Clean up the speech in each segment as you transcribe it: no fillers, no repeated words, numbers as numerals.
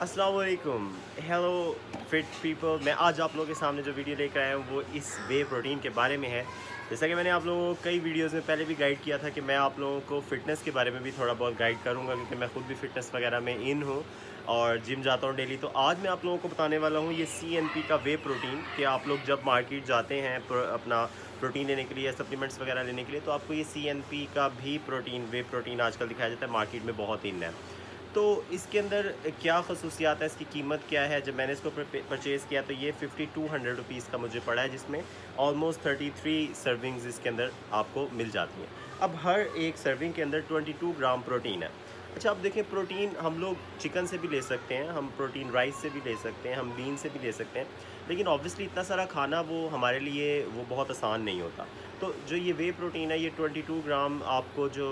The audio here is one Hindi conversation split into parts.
अस्सलाम वालेकुम, हेलो फिट पीपल। मैं आज आप लोगों के सामने जो वीडियो लेकर आया हूँ वो इस वे प्रोटीन के बारे में है। जैसा कि मैंने आप लोगों को कई वीडियोस में पहले भी गाइड किया था कि मैं आप लोगों को फ़िटनेस के बारे में भी थोड़ा बहुत गाइड करूँगा, क्योंकि मैं खुद भी फ़िटनेस वगैरह में इन हूँ और जिम जाता हूँ डेली। तो आज मैं आप लोगों को बताने वाला हूँ ये CNP का वे प्रोटीन, कि आप लोग जब मार्केट जाते हैं अपना प्रोटीन लेने के लिए या सप्लीमेंट्स वगैरह लेने के लिए, तो आपको ये CNP का भी प्रोटीन, वे प्रोटीन आजकल दिखाया जाता है, मार्केट में बहुत इन है। तो इसके अंदर क्या ख़ुसूसियात है, इसकी कीमत क्या है? जब मैंने इसको परचेज़ किया तो ये 5200 रुपीज़ का मुझे पड़ा है, जिसमें ऑलमोस्ट 33 सर्विंग्स इसके अंदर आपको मिल जाती हैं। अब हर एक सर्विंग के अंदर 22 ग्राम प्रोटीन है। अच्छा, अब देखें, प्रोटीन हम लोग चिकन से भी ले सकते हैं, हम प्रोटीन राइस से भी ले सकते हैं, हम बीन से भी ले सकते हैं, लेकिन ऑब्वियसली इतना सारा खाना वो हमारे लिए वो बहुत आसान नहीं होता। तो जो ये वे प्रोटीन है, ये 22 ग्राम आपको जो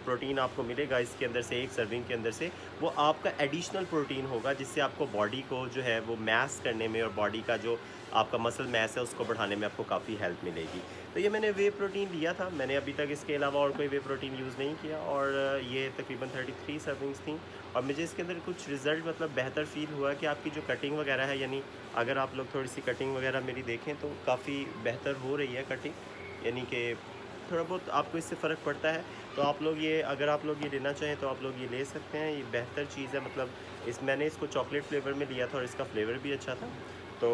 प्रोटीन आपको मिलेगा इसके अंदर से, एक सर्विंग के अंदर से, वो आपका एडिशनल प्रोटीन होगा, जिससे आपको बॉडी को जो है वो मैस करने में और बॉडी का जो आपका मसल मैस है उसको बढ़ाने में आपको काफ़ी हेल्प मिलेगी। तो ये मैंने वे प्रोटीन लिया था, मैंने अभी तक इसके अलावा और कोई वे प्रोटीन यूज़ नहीं किया, और ये तकरीबन 33 सर्विंग्स थी। और मुझे इसके अंदर कुछ रिज़ल्ट मतलब बेहतर फ़ील हुआ कि आपकी जो कटिंग वगैरह है, यानी अगर आप लोग थोड़ी सी कटिंग वगैरह मेरी देखें तो काफ़ी बेहतर हो रही है कटिंग, यानी कि थोड़ा बहुत आपको इससे फ़र्क पड़ता है। तो आप लोग ये, अगर आप लोग ये लेना चाहें तो आप लोग ये ले सकते हैं, ये बेहतर चीज़ है। मतलब मैंने इसको चॉकलेट फ्लेवर में लिया था और इसका फ्लेवर भी अच्छा था। तो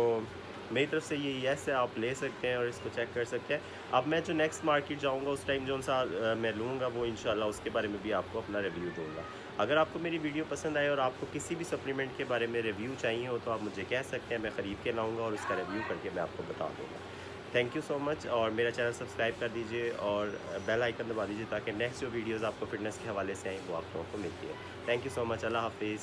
मेरी तरफ से ये यस है, आप ले सकते हैं और इसको चेक कर सकते हैं। अब मैं जो नेक्स्ट मार्केट जाऊंगा उस टाइम जो सा मैं लूँगा, वो इंशाल्लाह उसके बारे में भी आपको अपना रिव्यू दूंगा। अगर आपको मेरी वीडियो पसंद आए और आपको किसी भी सप्लीमेंट के बारे में रिव्यू चाहिए हो तो आप मुझे कह सकते हैं, मैं ख़रीद के लाऊँगा और उसका रिव्यू करके मैं आपको बता दूँगा। थैंक यू सो मच, और मेरा चैनल सब्सक्राइब कर दीजिए और बेल आइकन दबा दीजिए, ताकि नेक्स्ट जो वीडियोज़ आपको फ़िटनेस के हवाले से आएँ वो आप लोगों को मिलती है। थैंक यू सो मच, अल्लाह हाफ़िज़।